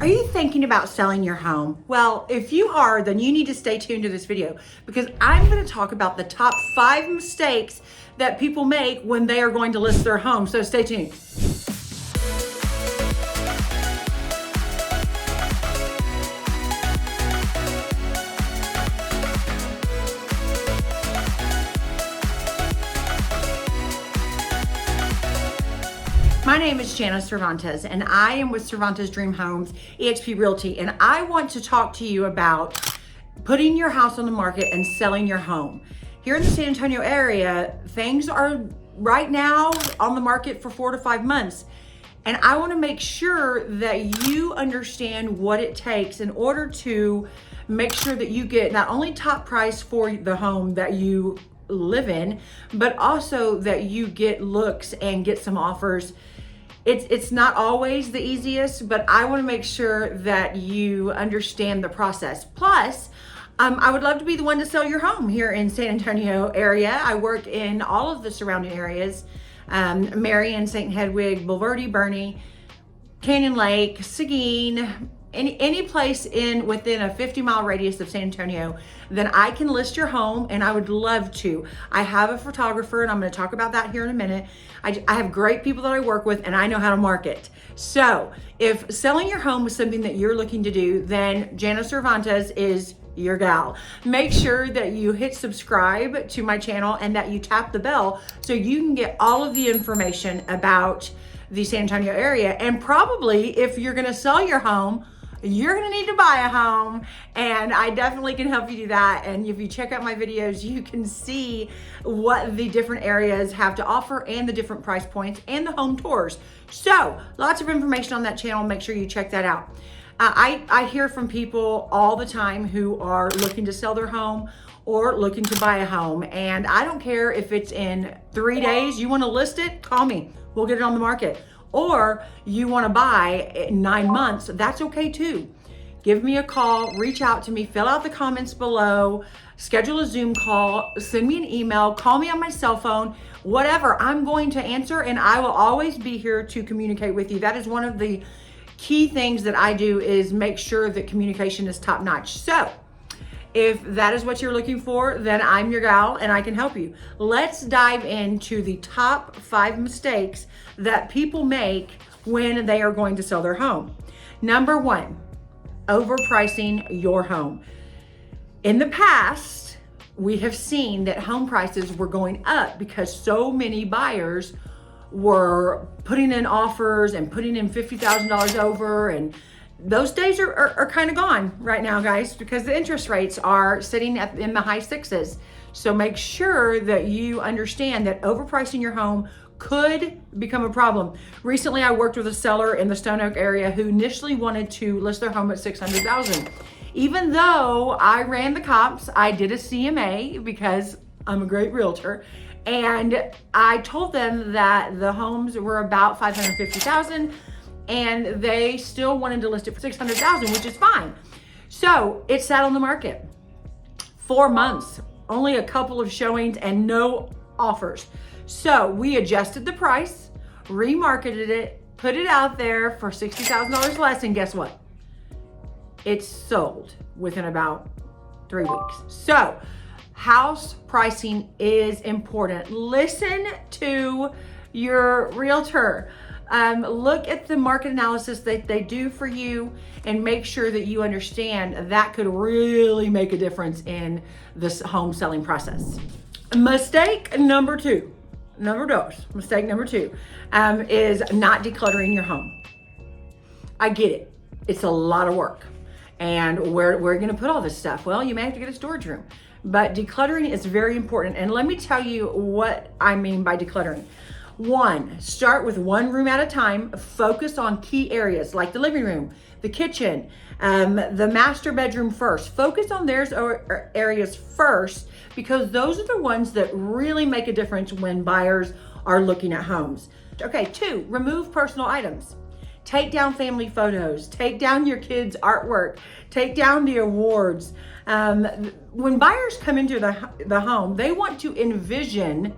Are you thinking about selling your home? Well, if you are, then you need to stay tuned to this video because I'm going to talk about the top 5 mistakes that people make when they are going to list their home. So stay tuned. My name is Janice Cervantes and I am with Cervantes Dream Homes, eXp Realty, and I want to talk to you about putting your house on the market and selling your home. Here in the San Antonio area, things are right now on the market for 4 to 5 months. And I want to make sure that you understand what it takes in order to make sure that you get not only top price for the home that you live in, but also that you get looks and get some offers. It's not always the easiest, but I want to make sure that you understand the process. Plus, I would love to be the one to sell your home here in San Antonio area. I work in all of the surrounding areas, Marion, St. Hedwig, Bulverde, Bernie, Canyon Lake, Seguin, any place within a 50-mile radius of San Antonio, then I can list your home, and I would love to. I have a photographer, and I'm going to talk about that here in a minute. I have great people that I work with, and I know how to market. So if selling your home is something that you're looking to do, then Janice Cervantes is your gal. Make sure that you hit subscribe to my channel and that you tap the bell so you can get all of the information about the San Antonio area. And probably if you're going to sell your home, you're going to need to buy a home, and I definitely can help you do that. And if you check out my videos, you can see what the different areas have to offer and the different price points and the home tours. So lots of information on that channel. Make sure you check that out. I hear from people all the time who are looking to sell their home or looking to buy a home. And I don't care if it's in 3 days, you want to list it, call me. We'll get it on the market. Or you want to buy in 9 months, that's okay too. Give me a call, reach out to me, fill out the comments below, schedule a Zoom call, send me an email, call me on my cell phone, whatever. I'm going to answer, and I will always be here to communicate with you. That is one of the key things that I do, is make sure that communication is top notch. So if that is what you're looking for, then I'm your gal and I can help you. Let's dive into the top 5 mistakes that people make when they are going to sell their home. Number 1, overpricing your home. In the past, we have seen that home prices were going up because so many buyers were putting in offers and putting in $50,000 over, and those days are kind of gone right now, guys, because the interest rates are sitting in the high 6s. So make sure that you understand that overpricing your home could become a problem. Recently, I worked with a seller in the Stone Oak area who initially wanted to list their home at $600,000. Even though I ran the comps, I did a CMA because I'm a great realtor, and I told them that the homes were about $550,000. and they still wanted to list it for $600,000, which is fine. So it sat on the market 4 months, only a couple of showings and no offers. So we adjusted the price, remarketed it, put it out there for $60,000 less, and guess what? It's sold within about 3 weeks. So house pricing is important. Listen to your realtor. Look at the market analysis that they do for you and make sure that you understand that could really make a difference in this home selling process. Mistake number 2, mistake number 2 is not decluttering your home. I get it. It's a lot of work. And where are you going to put all this stuff? Well, you may have to get a storage room. But decluttering is very important. And let me tell you what I mean by decluttering. 1, start with 1 room at a time. Focus on key areas like the living room, the kitchen, the master bedroom first. Focus on those areas first because those are the ones that really make a difference when buyers are looking at homes. Okay, 2, remove personal items. Take down family photos, take down your kids' artwork, take down the awards. When buyers come into the home, they want to envision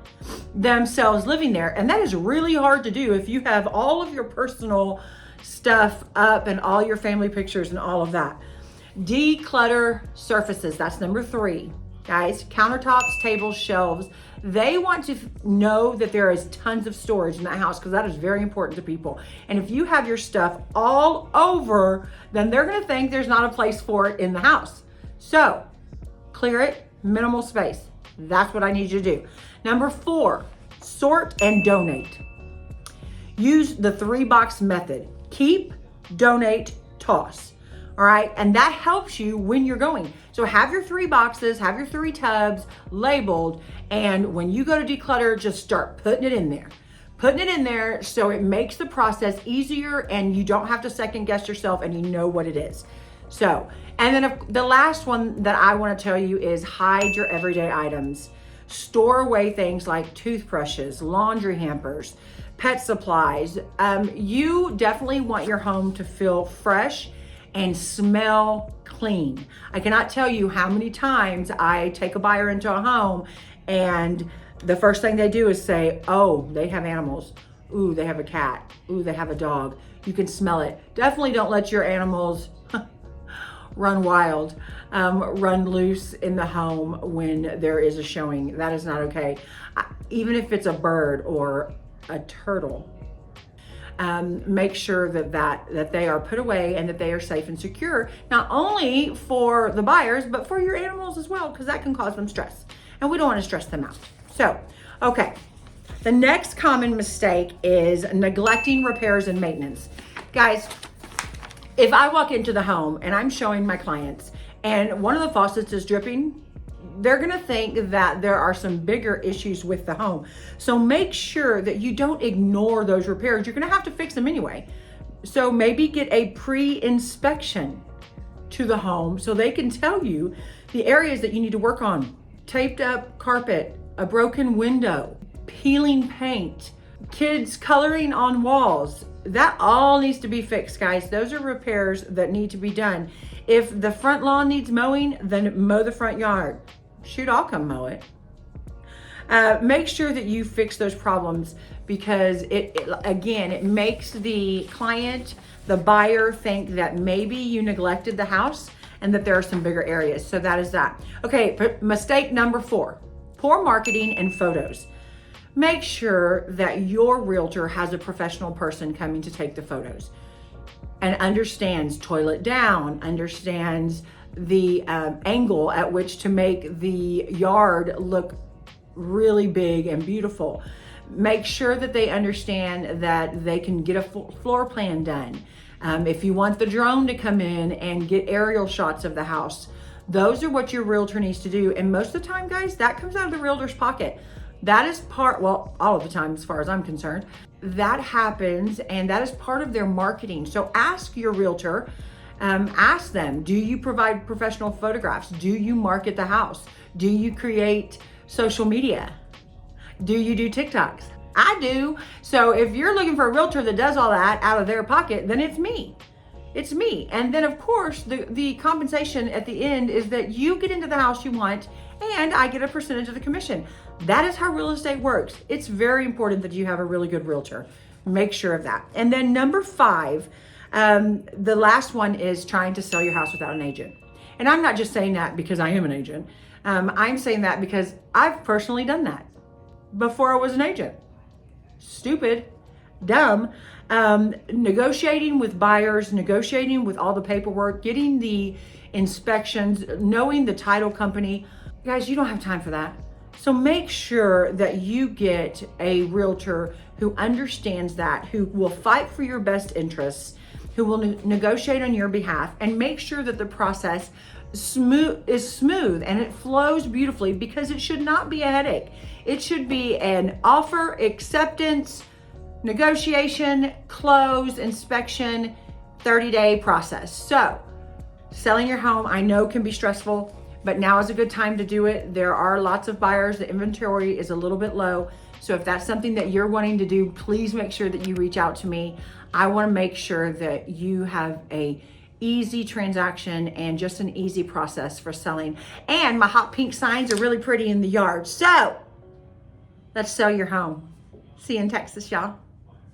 themselves living there. And that is really hard to do if you have all of your personal stuff up and all your family pictures and all of that. Declutter surfaces, that's number 3. Guys, countertops, tables, shelves, they want to know that there is tons of storage in that house because that is very important to people. And if you have your stuff all over, then they're gonna think there's not a place for it in the house. So clear it, minimal space. That's what I need you to do. Number 4, sort and donate. Use the 3-box method. Keep, donate, toss. All right, and that helps you when you're going. So have your 3 boxes, have your 3 tubs labeled, and when you go to declutter, just start putting it in there. Putting it in there so it makes the process easier and you don't have to second guess yourself and you know what it is. So, and then the last one that I want to tell you is hide your everyday items. Store away things like toothbrushes, laundry hampers, pet supplies. You definitely want your home to feel fresh and smell clean. I cannot tell you how many times I take a buyer into a home and the first thing they do is say, oh, they have animals. Ooh, they have a cat. Ooh, they have a dog. You can smell it. Definitely don't let your animals run wild, run loose in the home when there is a showing. That is not okay. Even if it's a bird or a turtle, make sure that they are put away and that they are safe and secure, not only for the buyers, but for your animals as well, because that can cause them stress. And we don't want to stress them out. So, okay. The next common mistake is neglecting repairs and maintenance. Guys, if I walk into the home and I'm showing my clients and one of the faucets is dripping, they're gonna think that there are some bigger issues with the home. So make sure that you don't ignore those repairs. You're gonna have to fix them anyway. So maybe get a pre-inspection to the home so they can tell you the areas that you need to work on. Taped up carpet, a broken window, peeling paint, kids coloring on walls. That all needs to be fixed, guys. Those are repairs that need to be done. If the front lawn needs mowing, then mow the front yard. Shoot, I'll come mow it. Make sure that you fix those problems because it makes the client, the buyer, think that maybe you neglected the house and that there are some bigger areas. So that is that. Okay, mistake number 4, poor marketing and photos. Make sure that your realtor has a professional person coming to take the photos and understands toilet down, understands the angle at which to make the yard look really big and beautiful. Make sure that they understand that they can get a floor plan done. If you want the drone to come in and get aerial shots of the house, those are what your realtor needs to do. And most of the time, guys, that comes out of the realtor's pocket. That is all of the time, as far as I'm concerned, that happens, and that is part of their marketing. So ask your realtor, ask them, do you provide professional photographs? Do you market the house? Do you create social media? Do you do TikToks? I do. So if you're looking for a realtor that does all that out of their pocket, then it's me. It's me. And then of course, the compensation at the end is that you get into the house you want and I get a percentage of the commission. That is how real estate works. It's very important that you have a really good realtor. Make sure of that. And then number 5, the last one is trying to sell your house without an agent. And I'm not just saying that because I am an agent. I'm saying that because I've personally done that before I was an agent. Stupid, dumb, negotiating with buyers, negotiating with all the paperwork, getting the inspections, knowing the title company. Guys, you don't have time for that. So make sure that you get a realtor who understands that, who will fight for your best interests, who will negotiate on your behalf, and make sure that the process is smooth and it flows beautifully, because it should not be a headache. It should be an offer, acceptance, negotiation, close, inspection, 30-day process. So selling your home, I know, can be stressful, but now is a good time to do it. There are lots of buyers. The inventory is a little bit low. So if that's something that you're wanting to do, please make sure that you reach out to me. I want to make sure that you have a easy transaction and just an easy process for selling. And my hot pink signs are really pretty in the yard. So let's sell your home. See you in Texas, y'all.